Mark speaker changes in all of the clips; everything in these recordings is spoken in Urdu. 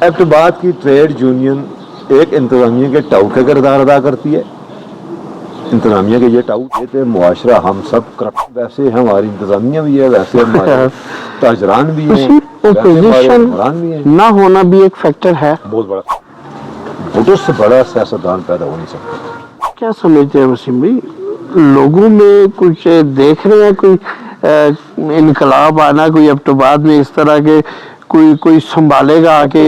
Speaker 1: ایکٹ بعد کی ٹریڈ یونین ایک انتظامیہ کے ٹاؤ کا کردار ادا کرتی ہے. انتظامیہ کے یہ ٹاؤ کہتے ہیں معاشرہ ہم سب کرپٹ، ویسے ہماری انتظامیہ بھی ہے، ویسے ہمارے تاجران بھی ہیں، ویسے ہمارے حکمران بھی ہیں.
Speaker 2: نہ ہونا بھی ایک فیکٹر ہے.
Speaker 1: بہت بڑا ووٹر سے بڑا سیاستدان پیدا ہو نہیں سکتا.
Speaker 2: کیا سمجھتے ہیں وسیم بھائی، لوگوں میں کچھ دیکھ رہے ہیں کوئی انقلاب آنا، کوئی اب تو بعد میں اس طرح کے کوئی سنبھالے گا آ کے؟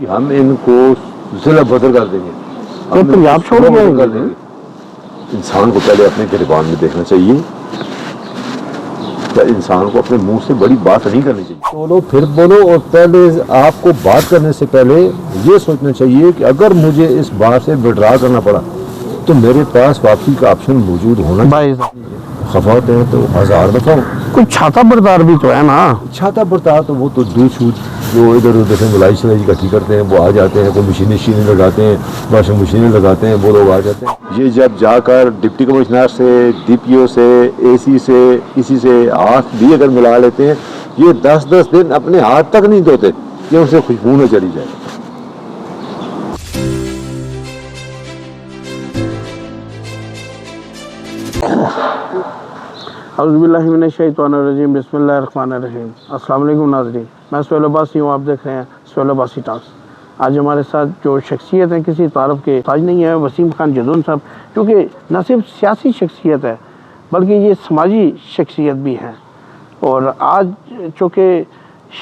Speaker 1: ہم ان کو ضلع بدر کر دیں گے، ہم
Speaker 2: پنجاب چھوڑ
Speaker 1: کر دیں گے. انسان کو پہلے اپنے گریبان میں دیکھنا چاہیے. انسان کو اپنے منہ سے بڑی بات نہیں کرنی چاہیے. بولو پھر بولو، اور پہلے آپ کو بات کرنے سے پہلے یہ سوچنا چاہیے کہ اگر مجھے اس بات سے وڈرا کرنا پڑا تو میرے پاس واپسی کا آپشن موجود ہونا چاہیے. خفا ہوتے ہیں تو 1000 دفعہ
Speaker 2: کوئی چھاتا بردار بھی تو ہے نا.
Speaker 1: چھاتا بردار تو وہ تو دودھ شود جو ادھر ادھر سے ملائی شلائی اکٹھی کرتے ہیں وہ آ جاتے ہیں، کوئی مشینیں لگاتے ہیں، واشنگ مشینیں لگاتے ہیں، وہ لوگ آ جاتے ہیں. یہ جب جا کر ڈپٹی کمشنر سے، ڈی پی او سے، اے سی سے، کسی سے ہاتھ بھی اگر ملا لیتے ہیں، یہ 10 دن اپنے ہاتھ تک نہیں دھوتے کہ ان سے خوشبو نہ چلی جائے.
Speaker 2: اعوذ باللہ من الشیطان الرجیم، بسم اللہ الرحمن الرحیم. السلام علیکم ناظرین، میں سہیل عباسی ہوں، آپ دیکھ رہے ہیں سہیل عباسی ٹاکس. آج ہمارے ساتھ جو شخصیت ہے کسی تعارف کے تاج نہیں ہے، وسیم خان جدون صاحب، کیونکہ نہ صرف سیاسی شخصیت ہے بلکہ یہ سماجی شخصیت بھی ہے. اور آج چونکہ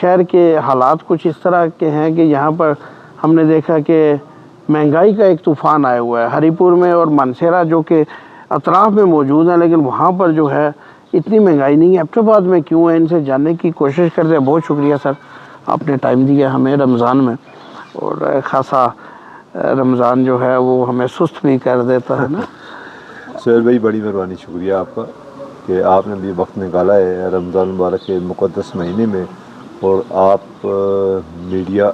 Speaker 2: شہر کے حالات کچھ اس طرح کے ہیں کہ یہاں پر ہم نے دیکھا کہ مہنگائی کا ایک طوفان آیا ہوا ہے. ہری پور میں اور مانسہرہ جو کہ اطراف میں موجود ہیں، لیکن وہاں پر جو ہے اتنی مہنگائی نہیں ہے. ایبٹ آباد میں کیوں ہے، ان سے جاننے کی کوشش کرتے ہیں. بہت شکریہ سر، آپ نے ٹائم دیا ہمیں رمضان میں، اور خاصا رمضان جو ہے وہ ہمیں سست بھی کر دیتا ہے نا.
Speaker 1: سہیل بھائی بڑی مہربانی، شکریہ آپ کا کہ آپ نے بھی وقت نکالا ہے رمضان مبارک کے مقدس مہینے میں، اور آپ میڈیا.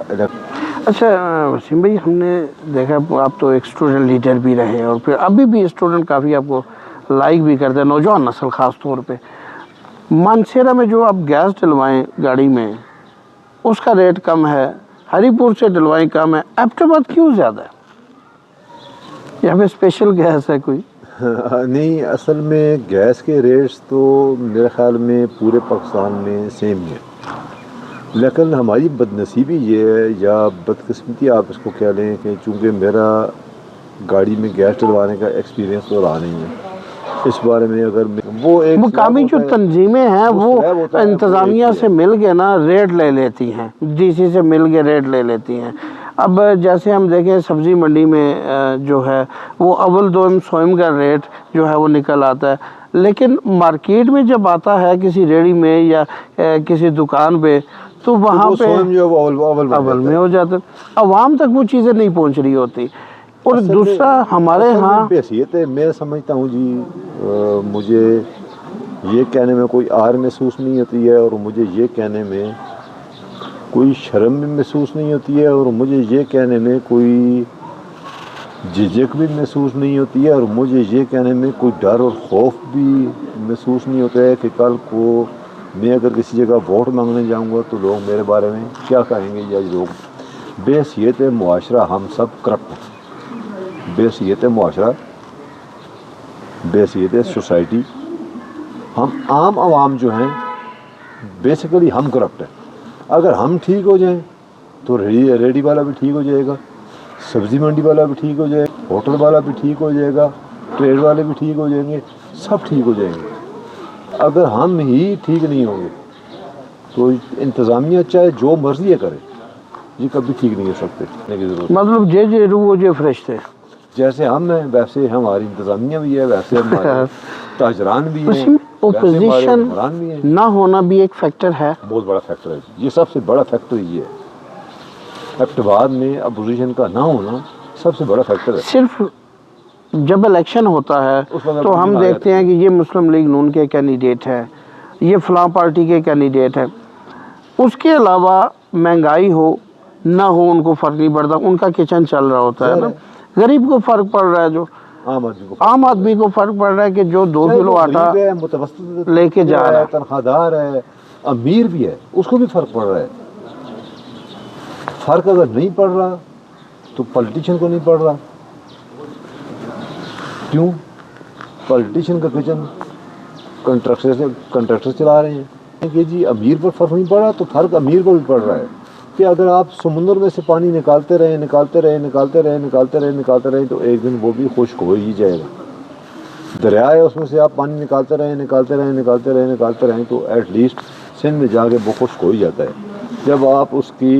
Speaker 2: اچھا وسیم بھائی، ہم نے دیکھا آپ تو ایک اسٹوڈنٹ لیڈر بھی رہے، اور پھر ابھی بھی اسٹوڈنٹ کافی آپ کو لائک بھی کرتے ہیں، نوجوان نسل خاص طور پہ. مانسہرہ میں جو آپ گیس ڈلوائیں گاڑی میں اس کا ریٹ کم ہے، ہری پور سے ڈلوائیں کم ہے، ایبٹ آباد کیوں زیادہ ہے؟ یہاں پہ اسپیشل گیس ہے کوئی؟
Speaker 1: نہیں، اصل میں گیس کے ریٹس تو میرے خیال میں پورے پاکستان میں سیم ہی ہے، لیکن ہماری بدنصیبی یہ ہے یا بدقسمتی آپ اس کو کہہ لیں کہ چونکہ میرا گاڑی میں گیس ڈلوانے کا ایکسپیرینس تو رہا نہیں ہے. اس بارے میں اگر وہ ایک
Speaker 2: مقامی جو تنظیمیں ہیں وہ انتظامیہ سے مل کے نا ریٹ لے لیتی ہیں، ڈی سی سے مل کے ریٹ لے لیتی ہیں. اب جیسے ہم دیکھیں سبزی منڈی میں جو ہے وہ اول دوم سوئم کا ریٹ جو ہے وہ نکل آتا ہے، لیکن مارکیٹ میں جب آتا ہے کسی ریڑی میں یا کسی دکان پہ تو وہاں پہ اول میں ہو جاتا ہے. عوام تک وہ چیزیں نہیں پہنچ رہی ہوتی. اور دوسرا ہمارے ہاں
Speaker 1: حیثیت ہے، میں سمجھتا ہوں جی، مجھے یہ کہنے میں کوئی آر محسوس نہیں ہوتی ہے، اور مجھے یہ کہنے میں کوئی شرم بھی محسوس نہیں ہوتی ہے، اور مجھے یہ کہنے میں کوئی جھجک بھی محسوس نہیں ہوتی ہے، اور مجھے یہ کہنے میں کوئی ڈر اور خوف بھی محسوس نہیں ہوتا ہے کہ کل کو میں اگر کسی جگہ ووٹ مانگنے جاؤں گا تو لوگ میرے بارے میں کیا کہیں گے، یا لوگ بے حیثیت معاشرہ ہم سب کرپٹ ہیں. بے حیثیت معاشرہ، بے حیثیت سوسائٹی، ہم عام عوام جو ہیں بیسیکلی ہم کرپٹ ہیں. اگر ہم ٹھیک ہو جائیں تو ریڈی والا بھی ٹھیک ہو جائے گا، سبزی منڈی والا بھی ٹھیک ہو جائے گا، ہوٹل والا بھی ٹھیک ہو جائے گا، ٹریڈ والے بھی ٹھیک ہو جائیں گے، سب ٹھیک ہو جائیں گے. اگر ہم ہی ٹھیک نہیں ہوں گے تو انتظامیہ چاہے جو مرضی کرے یہ کبھی ٹھیک نہیں ہو سکتے.
Speaker 2: مطلب جے روح جے فرشتے،
Speaker 1: جیسے ہم ہیں ویسے ہماری انتظامیہ بھی ہے، ویسے ہمارے تاجران بھی ہیں،
Speaker 2: اپوزیشن نہ ہونا بھی ایک فیکٹر ہے.
Speaker 1: بہت بڑا فیکٹر ہے، یہ سب سے بڑا فیکٹر یہ ہے. ایبٹ آباد میں اپوزیشن کا نہ ہونا سب سے بڑا فیکٹر ہے.
Speaker 2: صرف جب الیکشن ہوتا ہے تو ہم دیکھتے ہیں کہ یہ مسلم لیگ نون کے کینڈیڈیٹ ہے، یہ فلاں پارٹی کے کینڈیڈیٹ ہے. اس کے علاوہ مہنگائی ہو نہ ہو ان کو فرق نہیں پڑتا، ان کا کچن چل رہا ہوتا ہے نا. غریب کو فرق پڑ رہا ہے، جو عام آدمی کو فرق پڑ رہا ہے کہ جو 2 کلو آٹا لے کے جا رہا ہے،
Speaker 1: تنخواہ دار ہے، امیر بھی ہے، اس کو بھی فرق پڑ رہا ہے. فرق اگر نہیں پڑ رہا تو پولیٹیشین کو نہیں پڑ رہا. کیوں؟ پولیٹیشین کا کچن کنٹریکٹر چلا رہے ہیں کہ جی امیر پر فرق نہیں پڑ رہا تو فرق امیر پر بھی پڑ رہا ہے کہ اگر آپ سمندر میں سے پانی نکالتے رہیں تو ایک دن وہ بھی خشک ہو ہی جائے گا. دریا ہے اس میں سے آپ پانی نکالتے رہیں تو ایٹ لیسٹ سندھ میں جا کے وہ خشک ہو ہی جاتا ہے. جب آپ اس کی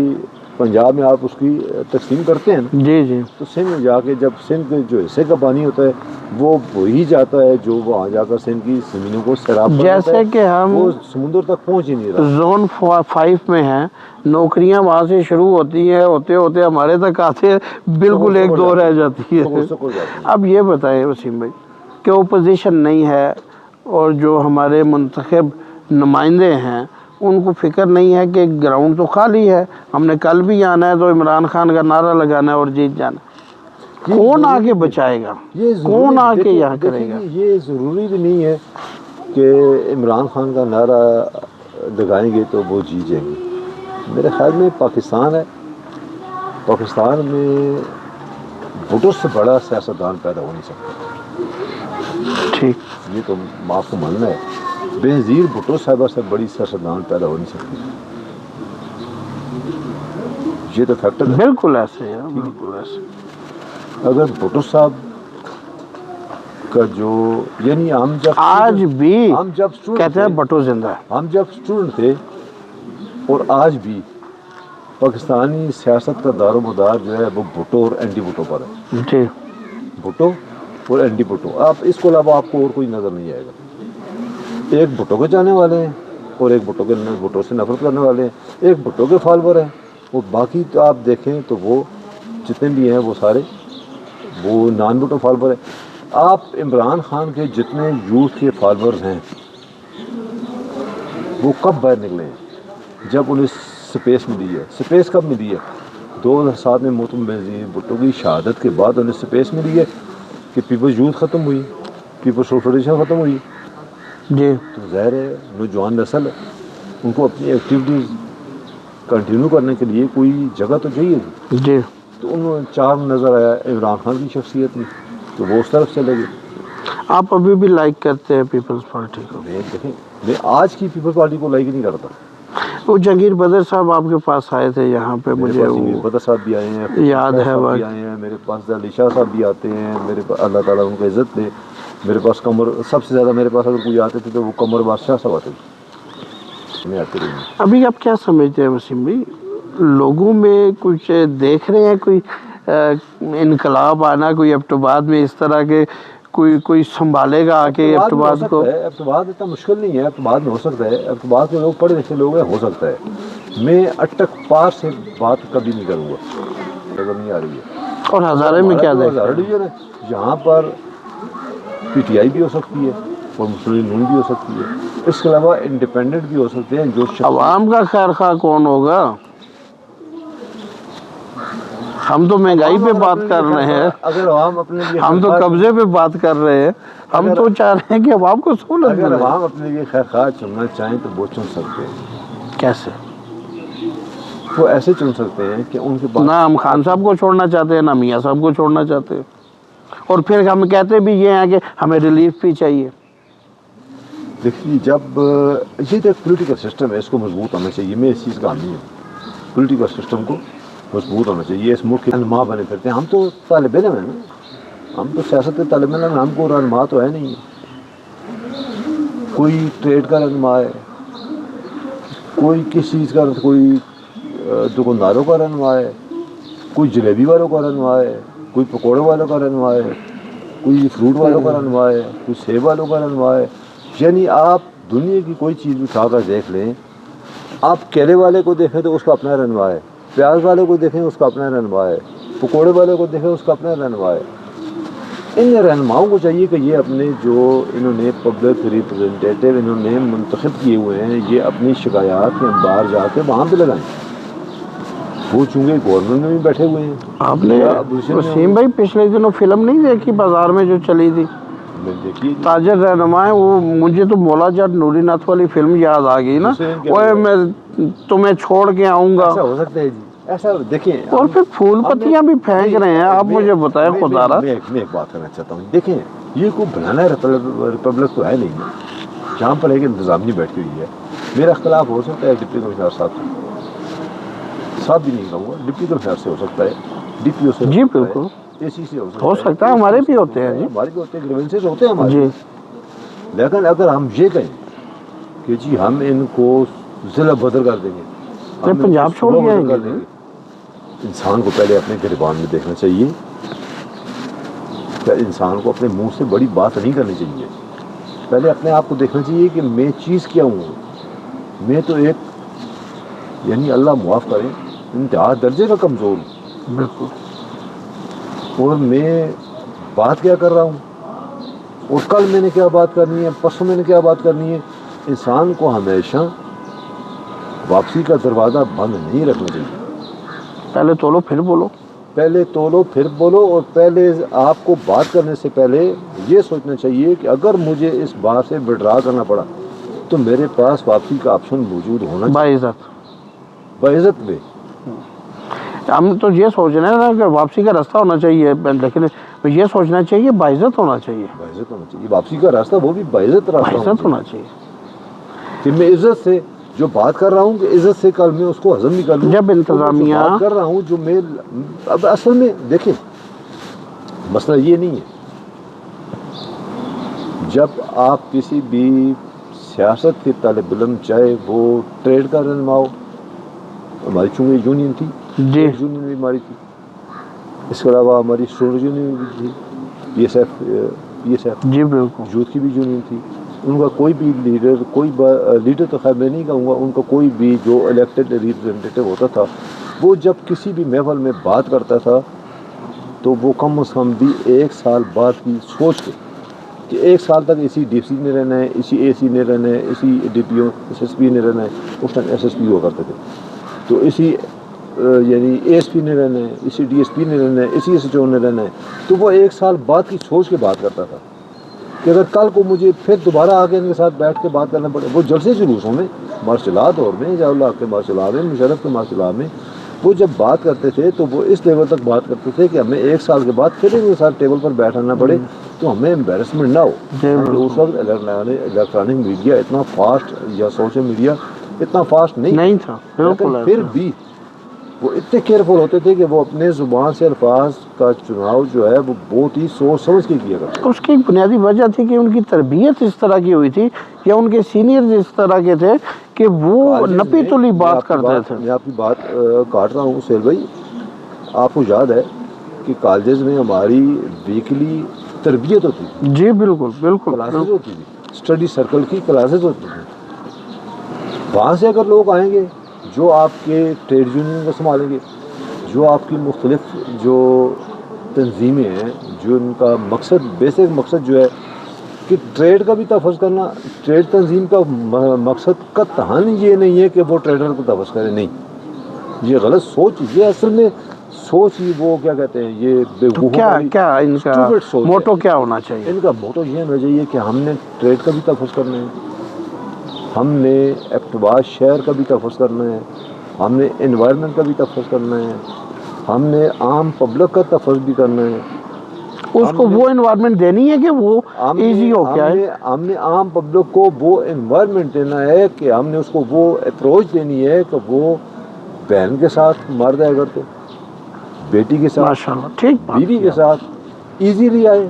Speaker 1: پنجاب میں آپ اس کی تقسیم کرتے ہیں نا
Speaker 2: جی جی
Speaker 1: تو سندھ میں جا کے جب سندھ کے جو حصے کا پانی ہوتا ہے وہ وہی جاتا ہے جو وہاں جا کر سندھ کی زمینوں کو سیراب کر دیتا ہے.
Speaker 2: جیسے کہ ہم
Speaker 1: وہ سمندر تک پہنچ ہی نہیں رہا.
Speaker 2: زون 5 میں ہیں, نوکریاں وہاں سے شروع ہوتی ہیں, ہوتے ہمارے تک آتے بالکل ایک دو رہ جاتی ہے. اب یہ بتائیں وسیم بھائی کہ اپوزیشن نہیں ہے اور جو ہمارے منتخب نمائندے ہیں ان کو فکر نہیں ہے کہ گراؤنڈ تو خالی ہے, ہم نے کل بھی آنا ہے تو عمران خان کا نعرہ لگانا ہے اور جیت جانا. کون آ کے بچائے گا, کون آ کے یہاں کرے گا؟
Speaker 1: یہ ضروری بھی نہیں ہے کہ عمران خان کا نعرہ لگائیں گے تو وہ جیت جائیں گے. میرے خیال میں پاکستان ہے, پاکستان میں بھٹو سے بڑا سیاستدان پیدا ہو نہیں سکتا.
Speaker 2: ٹھیک,
Speaker 1: یہ تو آپ کو ماننا ہے. بے نظیر بھٹو صاحبہ سے بڑی سیاستدان پیدا ہو نہیں سکتی. یہ تو فیکٹر ہے.
Speaker 2: بالکل ایسے ہے, بالکل ایسے.
Speaker 1: اگر بھٹو صاحب کا جو یعنی ہم جب
Speaker 2: آج بھی کہتے ہیں
Speaker 1: تھے,
Speaker 2: بھٹو زندہ ہے.
Speaker 1: ہم جب اسٹوڈنٹ تھے اور آج بھی پاکستانی سیاست کا دار و مدار جو ہے وہ بھٹو اور اینٹی بھٹو پر ہے.
Speaker 2: جی,
Speaker 1: بھٹو اور اینٹی بھٹو, آپ اس کو علاوہ آپ کو اور کوئی نظر نہیں آئے گا. ایک بھٹو کے جانے والے ہیں اور ایک بھٹو سے نفرت کرنے والے ہیں, ایک بھٹو کے فالوور ہیں اور باقی تو آپ دیکھیں تو وہ جتنے بھی ہیں وہ سارے وہ نان بھٹو فالوور ہیں. آپ عمران خان کے جتنے یوتھ کے فالوورز ہیں وہ کب باہر نکلے ہیں؟ جب انہیں سپیس ملی ہے. سپیس کب ملی ہے؟ 2007 میں محترم بینظیر بھٹو کی شہادت کے بعد انہیں سپیس ملی ہے کہ پیپلز یوتھ ختم ہوئی, پیپلز فیڈریشن ختم ہوئی.
Speaker 2: جی,
Speaker 1: تو ظاہر ہے نوجوان نسل ان کو اپنی ایکٹیویٹیز کنٹینیو کرنے کے لیے کوئی جگہ تو چاہیے.
Speaker 2: جی,
Speaker 1: تو انہوں نے چار نظر آیا عمران خان کی شخصیت میں تو وہ اس طرف چلے گئے.
Speaker 2: آپ ابھی بھی لائک کرتے ہیں پیپلز پارٹی کو؟
Speaker 1: میں آج کی پیپلز پارٹی کو لائک نہیں کرتا.
Speaker 2: وہ جہانگیر بدر صاحب آپ کے پاس آئے تھے یہاں پہ, مجھے
Speaker 1: جہانگیر بدر صاحب بھی آئے ہیں,
Speaker 2: یاد ہے
Speaker 1: صاحب بھی آئے ہیں, میرے پاس علی شاہ صاحب بھی آتے ہیں. میرے پاس اللہ تعالیٰ ان کو عزت دے. میرے پاس قمر, سب سے زیادہ میرے پاس اگر کوئی آتے تھے تو وہ قمر بادشاہ صاحب آتے تھے. میں آتے رہی.
Speaker 2: ابھی آپ کیا سمجھتے ہیں وسیم بھائی, لوگوں میں کچھ دیکھ رہے ہیں کوئی انقلاب آنا, کوئی ابتباد میں اس طرح کے کوئی سنبھالے گا آ کے ابتباد کو؟
Speaker 1: ابتباد اتنا مشکل نہیں ہے, ابتباد میں ہو سکتا ہے. ابتباد کے لوگ پڑھے لکھے لوگ ہیں, ہو سکتا ہے. میں اٹک پار سے بات کبھی نہیں کروں گا, نظر نہیں آ رہی ہے.
Speaker 2: اور ہزارے میں کیا دیکھ
Speaker 1: ہزارہ ڈویژن ہے, یہاں پر پی ٹی آئی بھی ہو سکتی ہے اور مسلم نون بھی ہو سکتی ہے. اس کے علاوہ انڈیپینڈنٹ بھی ہو سکتے ہیں. جو
Speaker 2: عوام کا خیر خواہ کون ہوگا؟ ہم تو مہنگائی پہ بات کر رہے ہیں,
Speaker 1: اگر عوام اپنے لیے
Speaker 2: ہم تو قبضے پہ بات کر رہے ہیں. ہم تو چاہ رہے ہیں کہ عوام کو سہولت ملے.
Speaker 1: اگر عوام اپنے لیے خیر خواہ چننا چاہیں تو وہ چن سکتے ہیں.
Speaker 2: کیسے؟
Speaker 1: وہ ایسے چن سکتے ہیں کہ ان کے پاس,
Speaker 2: نہ ہم خان صاحب کو چھوڑنا چاہتے ہیں نہ میاں صاحب کو چھوڑنا چاہتے ہیں, اور پھر ہم کہتے بھی یہ ہیں کہ ہمیں ریلیف بھی چاہیے.
Speaker 1: دیکھیے جب یہ تو ایک پولیٹیکل سسٹم ہے, اس کو مضبوط ہونا چاہیے. میں اس چیز کا حامی ہوں, پولیٹیکل سسٹم کو مضبوط ہونا چاہیے. اس ملک کے رہنما بنے پھرتے ہیں. ہم تو طالب علم ہیں نا, ہم تو سیاست کے طالب علم ہیں, ہم کو رہنما تو ہے نہیں. کوئی ٹریڈ کا رہنما ہے, کوئی کس چیز کا, کوئی دکانداروں کا رہنما ہے, کوئی جلیبی والوں کا رہنما ہے, کوئی پکوڑے والوں کا رہنما ہے, کوئی فروٹ والوں کا رہنما ہے, کوئی سیب والوں کا رہنما ہے. یعنی آپ دنیا کی کوئی چیز اٹھا کر دیکھ لیں, آپ کیلے والے کو دیکھیں تو اس کا اپنا رہنما ہے, پیاز والے کو دیکھیں اس کا اپنا رہنما ہے, پکوڑے والے کو دیکھیں اس کا اپنا رہنما ہے. ان رہنماؤں کو چاہیے کہ یہ اپنے جو انہوں نے پبلک ریپرزنٹیٹیو انہوں نے منتخب کیے ہوئے ہیں, یہ اپنی شکایات میں باہر جا کے وہاں پہ لگائیں. وہ چونکہ گورنمنٹ میں بھی بیٹھے ہوئے ہیں.
Speaker 2: آپ نے وسیم بھائی پچھلے دنوں فلم نہیں دیکھی بازار میں جو چلی تھی, تاجر رہنما ہے وہ, مجھے تو مولا جٹ نوری ناتھ والی فلم یاد آ گئی نا, وہ میں تمہیں چھوڑ کے آؤں گا.
Speaker 1: ایسا ہو سکتا ہے جی, ایسا دیکھیں
Speaker 2: اور پھر پھول پتیاں بھی پھینک رہے ہیں. آپ مجھے بتائیں خدا را,
Speaker 1: میں ایک بات کرنا چاہتا ہوں. دیکھیں یہ کوئی بنانا ریپبلک تو ہے نہیں نا, جہاں پر ایک انتظامیہ بیٹھی ہوئی ہے. میرا اختلاف ہو سکتا ہے ڈپٹی کمشنر صاحب بھی نہیں کہوں گا, ڈپٹی کمشنر سے ہو سکتا ہے, ڈی پی او سے
Speaker 2: جی بالکل
Speaker 1: اے سی سے
Speaker 2: ہو سکتا ہے, ہمارے بھی ہوتے ہیں جی.
Speaker 1: ہمارے بھی ہوتے ہیں, گریوینسز ہوتے ہیں ہمارے.
Speaker 2: جی
Speaker 1: لیکن اگر ہم یہ کہیں کہ جی ہم ان کو ضلع بدر کر دیں گے, ہم
Speaker 2: پنجاب چھوڑ کے آئیں گے,
Speaker 1: انسان کو پہلے اپنے گریبان میں دیکھنا چاہیے. انسان کو اپنے منہ سے بڑی بات نہیں کرنی چاہیے. پہلے اپنے آپ کو دیکھنا چاہیے کہ میں چیز کیا ہوں. میں تو ایک یعنی اللہ معاف کرے انتہا درجے کا کمزور ہوں.
Speaker 2: بالکل.
Speaker 1: اور میں بات کیا کر رہا ہوں, اور کل میں نے کیا بات کرنی ہے, پرسوں میں نے کیا بات کرنی ہے. انسان کو ہمیشہ واپسی کا دروازہ بند نہیں رکھنا چاہیے.
Speaker 2: پہلے تولو پھر بولو.
Speaker 1: پہلے تولو پھر بولو. اور پہلے آپ کو بات کرنے سے پہلے یہ سوچنا چاہیے کہ اگر مجھے اس بات سے وڈرا کرنا پڑا تو میرے پاس واپسی کا آپشن موجود ہونا چاہیے. باعزت میں.
Speaker 2: ہم تو یہ سوچ رہے ہیں نا کہ واپسی کا راستہ ہونا چاہیے, لیکن یہ سوچنا چاہیے باعزت ہونا چاہیے.
Speaker 1: باعزت ہونا چاہیے. واپسی کا راستہ وہ بھی باعزت راستہ
Speaker 2: ہونا چاہیے
Speaker 1: کہ میں عزت سے جو بات کر رہا ہوں کہ عزت سے کل میں اس کو ہضم بھی کر لوں.
Speaker 2: جب انتظامیہ
Speaker 1: بات کر رہا ہوں جو میں اب اصل میں دیکھیں مسئلہ یہ نہیں ہے. جب آپ کسی بھی سیاست کے طالب علم, چاہے وہ ٹریڈ کا رہنما ہو, ہماری چونکہ یونین تھی,
Speaker 2: جی
Speaker 1: یونین بھی ہماری تھی, اس کے علاوہ ہماری اسٹوڈنٹ یونین بھی تھی, پی ایس ایف
Speaker 2: جی بالکل,
Speaker 1: یوتھ کی بھی یونین تھی. ان کا کوئی بھی لیڈر, لیڈر تو خیر میں نہیں کہوں گا, ان کا کوئی بھی جو الیکٹڈ ریپرزینٹیٹیو ہوتا تھا, وہ جب کسی بھی محفل میں بات کرتا تھا تو وہ کم از کم بھی 1 سال بعد کی سوچ کے کہ 1 سال تک اسی ڈی سی میں رہنا ہے, اسی اے سی میں رہنا ہے, اسی D P O S S P میں رہنا ہے. اس ٹائم ایس ایس پی ہوا کرتے تھے, تو اسی یعنی اے ایس پی نے رہنا ہے, اسی ڈی ایس پی نے رہنا ہے, اسی ایس ایچ او نے رہنا ہے. تو وہ 1 سال بعد کی سوچ کے بات کرتا تھا کہ اگر کل کو مجھے پھر دوبارہ آگے ان کے ساتھ بیٹھ کے بات کرنا پڑے. وہ جلسے جلوسوں میں, مارشل دور میں, جا اللہ کے مارشل میں, مشرف کے مارشل میں وہ جب بات کرتے تھے تو وہ اس لیول تک بات کرتے تھے کہ ہمیں 1 سال کے بعد پھر ان کے ساتھ ٹیبل پر بیٹھنا پڑے تو ہمیں امبیرسمنٹ نہ ہو. اس وقت الیکٹرانک میڈیا اتنا فاسٹ یا سوشل میڈیا اتنا فاسٹ نہیں تھا, لیکن پھر بھی وہ اتنے کیئرفل ہوتے تھے کہ وہ اپنے زبان سے الفاظ کا چناؤ جو ہے وہ بہت ہی سوچ سمجھ کے کیا کرتے.
Speaker 2: اس کی ایک بنیادی وجہ تھی کہ ان کی تربیت اس طرح کی ہوئی تھی یا ان کے سینئرز اس طرح کے تھے کہ وہ نپی تلی بات کرتے تھے.
Speaker 1: میں آپ کی بات کاٹ رہا ہوں سہیل بھائی, آپ کو یاد ہے کہ کالجز میں ہماری ویکلی تربیت ہوتی تھی.
Speaker 2: جی بالکل بالکل,
Speaker 1: کلاسز ہوتی تھی, اسٹڈی سرکل کی کلاسز ہوتی تھیں. وہاں سے اگر لوگ آئیں گے جو آپ کے ٹریڈ یونین کو سنبھالیں گے, جو آپ کی مختلف جو تنظیمیں ہیں, جو ان کا مقصد بیسک مقصد جو ہے کہ ٹریڈ کا بھی تحفظ کرنا, ٹریڈ تنظیم کا مقصد قطعاً یہ نہیں ہے کہ وہ ٹریڈر کو تحفظ کرے. نہیں, یہ غلط سوچ, یہ اصل میں سوچ ہی وہ کیا کہتے ہیں, یہ
Speaker 2: کیا ان کا موٹو کیا ہونا چاہیے.
Speaker 1: ان کا موٹو یہ ہونا چاہیے کہ ہم نے ٹریڈ کا بھی تحفظ کرنا ہے, ہم نے اقتباس شہر کا بھی تحفظ کرنا ہے, ہم نے انوائرمنٹ کا بھی تحفظ کرنا ہے, ہم نے عام پبلک کا تحفظ بھی کرنا ہے.
Speaker 2: اس کو وہ انوائرمنٹ دینی ہے کہ وہ ایزی ہو کیا ہے.
Speaker 1: ہم نے عام پبلک کو وہ انوائرمنٹ دینا ہے کہ ہم نے اس کو وہ اپروچ دینی ہے کہ وہ بہن کے ساتھ مرد ہے اگر تو بیٹی کے ساتھ, بیوی کے ساتھ ایزیلی آئے,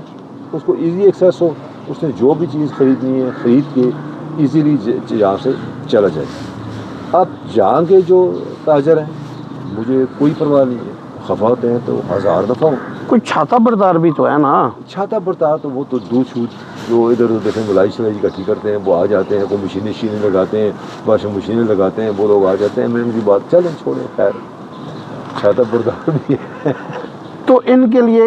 Speaker 1: اس کو ایزی ایکسیس ہو, اس نے جو بھی چیز خریدنی ہے خرید کے ایزیلی یہاں سے چلا جائے. اب جہاں کے جو تاجر ہیں مجھے کوئی پرواہ نہیں ہے, خفا ہوتے ہیں تو 1000 دفعہ ہوں.
Speaker 2: کوئی چھاتا بردار بھی تو ہے نا.
Speaker 1: چھاتا بردار تو وہ تو دودھ شود جو ادھر ادھر دیکھیں ملائی شلائی اکٹھی کرتے ہیں, وہ آ جاتے ہیں, کوئی مشینیں لگاتے ہیں, واشنگ مشینیں لگاتے ہیں, وہ لوگ آ جاتے ہیں. میں ان کی بات چلیں چھوڑیں, خیر چھاتا بردار بھی ہے.
Speaker 2: تو ان کے لیے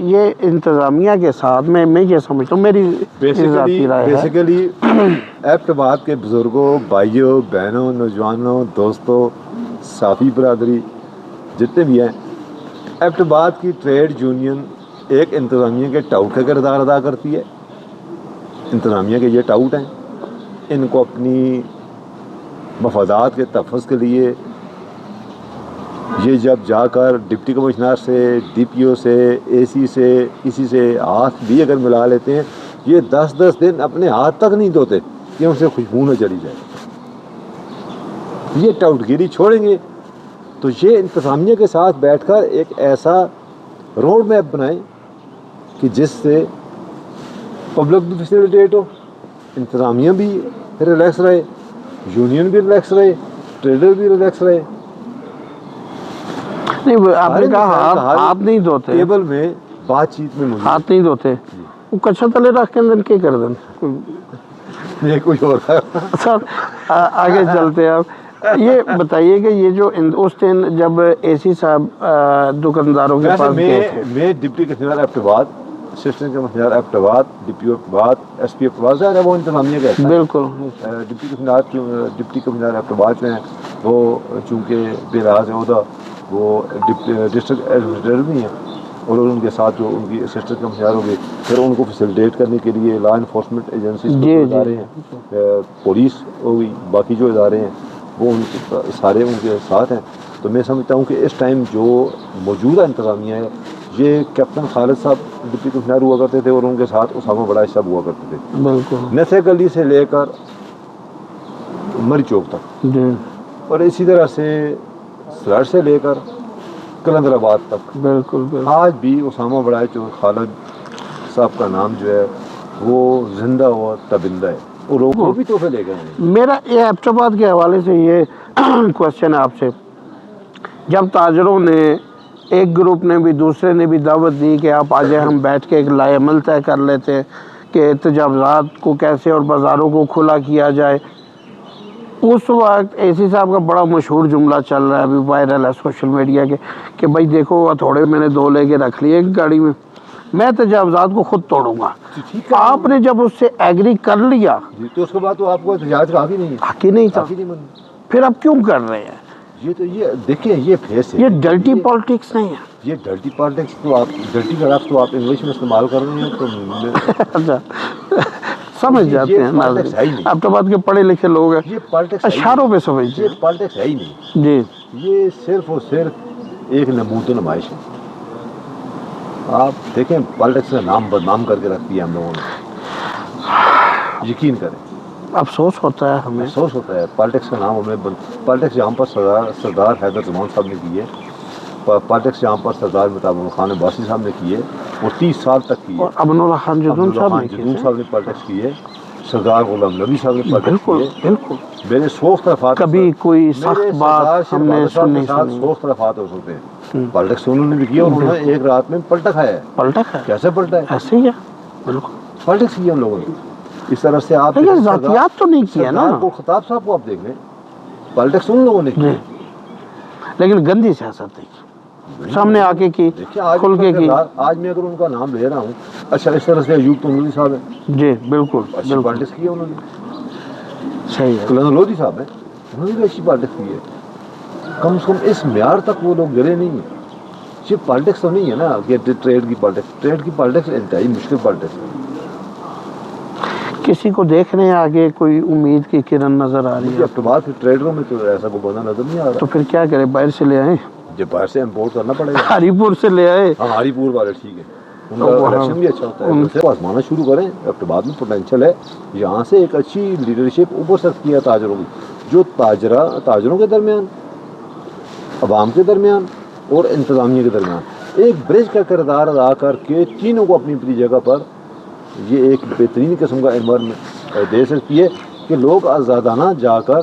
Speaker 2: یہ انتظامیہ کے ساتھ میں یہ سمجھتا ہوں, میری
Speaker 1: بیسیکلی ایپٹ بات کے بزرگوں, بھائیوں, بہنوں, نوجوانوں, دوستوں, صافی برادری جتنے بھی ہیں, ایپٹ بات کی ٹریڈ یونین ایک انتظامیہ کے ٹاؤٹ کا کردار ادا کرتی ہے. انتظامیہ کے یہ ٹاؤٹ ہیں, ان کو اپنی مفادات کے تحفظ کے لیے یہ جب جا کر ڈپٹی کمشنر سے, ڈی پی او سے, اے سی سے, کسی سے ہاتھ بھی اگر ملا لیتے ہیں, یہ 10 دن اپنے ہاتھ تک نہیں دھوتے کہ ان سے خوشبو نہ چلی جائے. یہ ٹاؤٹ گیری چھوڑیں گے تو یہ انتظامیہ کے ساتھ بیٹھ کر ایک ایسا روڈ میپ بنائیں کہ جس سے پبلک بھی فیسیلیٹیٹ ہو, انتظامیہ بھی ریلیکس رہے, یونین بھی ریلیکس رہے, ٹریڈر بھی ریلیکس رہے.
Speaker 2: نہیں آپ نے کہا ہاتھ نہیں دھوتے,
Speaker 1: ٹیبل میں بات چیت میں مجھے
Speaker 2: ہاتھ نہیں دھوتے, وہ کچھ تلے رکھ کے اندر کیا کر دیں,
Speaker 1: یہ کچھ اور ہے.
Speaker 2: سر آگے چلتے ہیں. آپ یہ بتائیے کہ یہ جو اس دن جب اے سی صاحب دکانداروں کے پاس گئے تھے,
Speaker 1: میں ڈپٹی کمشنر ایبٹ آباد, اسسٹنٹ کمشنر ایبٹ آباد, ڈی پی او ایبٹ آباد, ایس پی ایبٹ آباد, ظاہر ہے وہ انتظامیہ کا ہے.
Speaker 2: بالکل
Speaker 1: ڈپٹی کمشنر ایبٹ آباد جو ہیں وہ چونکہ بے لحاظ عہدہ وہ ڈسٹرکٹ ایڈمنسٹریٹر بھی ہیں, اور ان کے ساتھ جو ان کی اسسٹنٹ کمشنر ہوگی, پھر ان کو فیسیلیٹیٹ کرنے کے لیے لا انفورسمنٹ ایجنسیز کے ادارے ہیں, پولیس ہوگی, باقی جو ادارے ہیں وہ ان کے سارے ان کے ساتھ ہیں. تو میں سمجھتا ہوں کہ اس ٹائم جو موجودہ انتظامیہ ہے, یہ کیپٹن خالد صاحب ڈپٹی کمشنر ہوا کرتے تھے, اور ان کے ساتھ اسامہ بڑا صاحب ہوا کرتے تھے,
Speaker 2: بالکل
Speaker 1: نثر گلی سے لے کر مری چوک تک, اور اسی طرح سے سراج سے لے کر کلندر آباد تک.
Speaker 2: بالکل
Speaker 1: آج بھی اسامہ بڑا جو خالد صاحب کا نام جو ہے وہ زندہ اور تابندہ ہے, اور وہ بھی تحفے لے گئے ہیں.
Speaker 2: میرا یہ ایبٹ آباد کے حوالے سے یہ کوشچن ہے آپ سے, جب تاجروں نے ایک گروپ نے بھی دوسرے نے بھی دعوت دی کہ آپ آ جائیں, ہم بیٹھ کے ایک لائے عمل طے کر لیتے ہیں کہ تجاوزات کو کیسے اور بازاروں کو کھلا کیا جائے, اس وقت اے سی صاحب کا بڑا مشہور جملہ چل رہا ہے, ابھی وائرل ہے سوشل میڈیا کے, کہ بھائی دیکھو ہتھوڑے میں نے 2 لے کے رکھ لیے ایک گاڑی میں تجاوزات کو خود توڑوں گا. آپ نے جب اس سے ایگری کر لیا
Speaker 1: تو اس کے بعد تو آپ کو احتجاج کا حق ہی نہیں ہے,
Speaker 2: حق ہی نہیں تھا, پھر آپ کیوں کر رہے ہیں؟
Speaker 1: یہ دیکھیں, یہ فیس ہے,
Speaker 2: یہ ڈلٹی پالیٹکس نہیں ہے,
Speaker 1: یہ ڈرٹی پالیٹکس. تو آپ ڈرٹی کا لفظ تو آپ انگلش میں استعمال کر رہے ہیں, تو
Speaker 2: اچھا سمجھ جاتے ہیں ناظرین, ایبٹ آباد کے پڑھے لکھے لوگ ہیں,
Speaker 1: یہ پالیٹکس
Speaker 2: اشاروں پہ سمجھتے
Speaker 1: یہ
Speaker 2: ہیں.
Speaker 1: پالیٹکس ہے ہی نہیں
Speaker 2: جی,
Speaker 1: یہ صرف اور صرف ایک نمود و نمائش ہے. آپ دیکھیں پالیٹکس کا نام بدنام کر کے رکھ دیا ہم لوگوں نے, یقین کریں
Speaker 2: افسوس ہوتا ہے ہمیں,
Speaker 1: افسوس ہوتا ہے. پالیٹکس کا نام ہمیں پالیٹکس جہاں پر سردار حیدر زمان صاحب نے کی ہے, پالیٹکس جہاں پر سردار مہتاب خان عباسی صاحب نے کی ہے, اور 30 سال تک کی ہے.
Speaker 2: اور امن اللہ خان جدون
Speaker 1: صاحب نے پالیٹکس کی ہے, سردار غلام نبی صاحب نے پالیٹکس کی
Speaker 2: بالکل
Speaker 1: ہے.
Speaker 2: بالکل,
Speaker 1: میرے 100 اختلافات,
Speaker 2: کبھی کوئی سخت بات ہم نے سنی
Speaker 1: 100 اختلافات ہو سکتے ہیں, پالیٹکس انہوں نے بھی کیا, اور انہوں نے ایک رات میں پلٹا کھایا ہے.
Speaker 2: پلٹا ہے,
Speaker 1: کیسے پلٹا ہے؟
Speaker 2: ایسے ہی ہے, بالکل
Speaker 1: پالیٹکس کی ہم لوگوں نے. اس طرح سے آپ
Speaker 2: ذاتیات تو نہیں کیا نا,
Speaker 1: خطاب صاحب کو آپ دیکھ لیں, پالیٹکس ان لوگوں نے کی,
Speaker 2: لیکن گندی سیاست نہیں سامنے آ کے کی, کھل کے کی.
Speaker 1: آج میں اگر ان کا نام لے رہا ہوں, اچھا اس طرح سے ایوب تنوری صاحب ہیں,
Speaker 2: جی بالکل
Speaker 1: اچھی پالیٹکس کی ہے انہوں نے.
Speaker 2: صحیح ہے,
Speaker 1: کلندر لودھی صاحب ہیں, انہوں نے بھی اچھی پالیٹکس کی ہے. کم سے کم اس معیار تک وہ لوگ گرے نہیں ہیں. یہ پالیٹکس تو نہیں ہے نا کہ ٹریڈ کی پالیٹکس, ٹریڈ کی پالیٹکس انتہائی مشکل پالیٹکس ہے.
Speaker 2: کسی کو دیکھ رہے ہیں آگے کوئی امید کی کرن نظر آ رہی ہے؟
Speaker 1: اب تو بات ٹریڈروں میں تو ایسا کوئی بندہ نظر نہیں آ رہا.
Speaker 2: تو پھر کیا کرے, باہر سے لے آئیں,
Speaker 1: جب باہر سے امپورٹ کرنا پڑے گا.
Speaker 2: ہری پور سے لے آئے,
Speaker 1: ہاں ہری پور والے ٹھیک ہے, ان کا الیکشن بھی اچھا ہوتا ہے, آزمانا شروع کریں. اب تو بعد میں پوٹینشیل ہے, یہاں سے ایک اچھی لیڈرشپ ابھر سکتی ہے تاجروں کی, جو تاجروں کے درمیان, عوام کے درمیان اور انتظامیہ کے درمیان ایک برج کا کردار ادا کر کے تینوں کو اپنی اپنی جگہ پر یہ ایک بہترین قسم کا انوائرمنٹ دے سکتی ہے کہ لوگ آزادانہ جا کر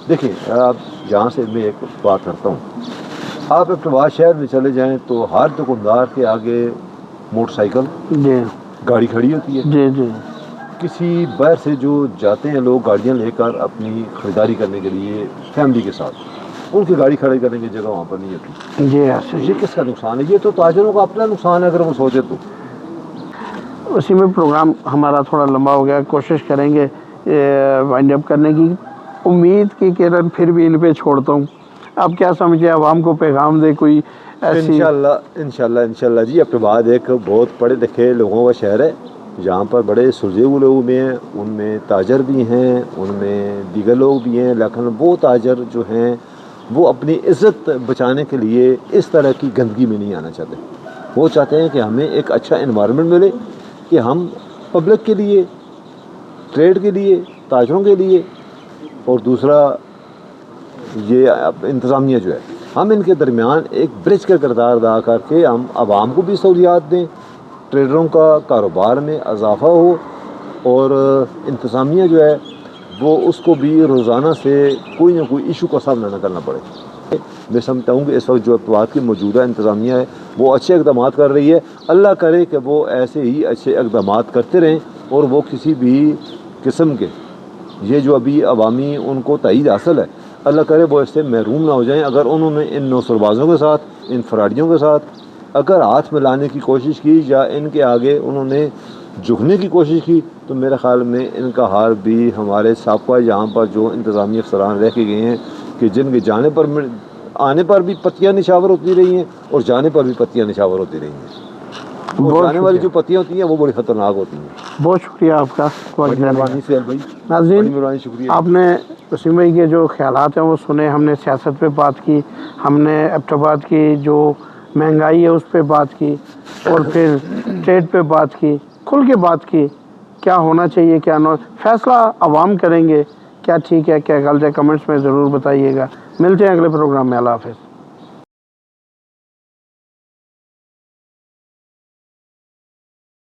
Speaker 1: دیکھیں. آپ یہاں سے میں ایک بات کرتا ہوں, آپ ایبٹ آباد شہر میں چلے جائیں تو ہر دکاندار کے آگے موٹر سائیکل,
Speaker 2: جی
Speaker 1: گاڑی کھڑی ہوتی ہے.
Speaker 2: جی جی,
Speaker 1: کسی باہر سے جو جاتے ہیں لوگ گاڑیاں لے کر اپنی خریداری کرنے کے لیے فیملی کے ساتھ, ان کی گاڑی کھڑی کرنے کی جگہ وہاں پر نہیں ہوتی.
Speaker 2: جی ایسے
Speaker 1: یہ کس کا نقصان ہے؟ یہ تو تاجروں کا اپنا نقصان ہے اگر وہ سوچے تو.
Speaker 2: اسی میں پروگرام ہمارا تھوڑا لمبا ہو گیا, کوشش کریں گے وائنڈ اپ کرنے کی. امید کی کرن پھر بھی ان پہ چھوڑتا ہوں, آپ کیا سمجھیں, عوام کو پیغام دے کوئی ایسی؟
Speaker 1: انشاءاللہ جی, ایبٹ آباد ایک بہت پڑھے لکھے لوگوں کا شہر ہے, جہاں پر بڑے سلجھے ہوئے لوگ بھی ہیں, ان میں تاجر بھی ہیں, ان میں دیگر لوگ بھی ہیں, لیکن وہ تاجر جو ہیں وہ اپنی عزت بچانے کے لیے اس طرح کی گندگی میں نہیں آنا چاہتے. وہ چاہتے ہیں کہ ہمیں ایک اچھا انوائرمنٹ ملے کہ ہم پبلک کے لیے، ٹریڈ کے لیے، تاجروں کے لیے، اور دوسرا یہ انتظامیہ جو ہے، ہم ان کے درمیان ایک برج کا کردار ادا کر کے ہم عوام کو بھی سہولیات دیں، ٹریڈروں کا کاروبار میں اضافہ ہو، اور انتظامیہ جو ہے وہ اس کو بھی روزانہ سے کوئی نہ کوئی ایشو کا سامنا نہ کرنا پڑے. میں سمجھتا ہوں کہ اس وقت جو اقتدار کی موجودہ انتظامیہ ہے وہ اچھے اقدامات کر رہی ہے. اللہ کرے کہ وہ ایسے ہی اچھے اقدامات کرتے رہیں، اور وہ کسی بھی قسم کے یہ جو ابھی عوامی ان کو تائید حاصل ہے، اللہ کرے وہ اس سے محروم نہ ہو جائیں. اگر انہوں نے ان نوسربازوں کے ساتھ، ان فراڈیوں کے ساتھ اگر ہاتھ ملانے کی کوشش کی یا ان کے آگے انہوں نے جھکنے کی کوشش کی، تو میرے خیال میں ان کا حال بھی ہمارے سابقہ یہاں پر جو انتظامی افسران رہ کے گئے ہیں کہ جن کے آنے پر بھی پتیاں نشاور ہوتی رہی ہیں اور جانے پر بھی پتیاں نشاور ہوتی رہی ہیں. اور جانے والی جو پتیاں ہوتی ہیں وہ بڑی خطرناک ہوتی ہیں.
Speaker 2: بہت شکریہ آپ کا.
Speaker 1: بڑی مہربانی سہیل بھائی،
Speaker 2: ناظرین،
Speaker 1: بڑی مہربانی، شکریہ.
Speaker 2: آپ نے وسیم بھائی کے جو خیالات ہیں وہ سنے. ہم نے سیاست پہ بات کی، ہم نے ایبٹاباد کی جو مہنگائی ہے اس پہ بات کی، اور پھر ٹریڈ پہ بات کی، کھل کے بات کی. کیا ہونا چاہیے، کیا نہ، فیصلہ عوام کریں گے. کیا ٹھیک ہے، کیا غلط ہے، کمنٹس میں ضرور بتائیے گا. ملتے ہیں اگلے پروگرام میں. اللہ حافظ.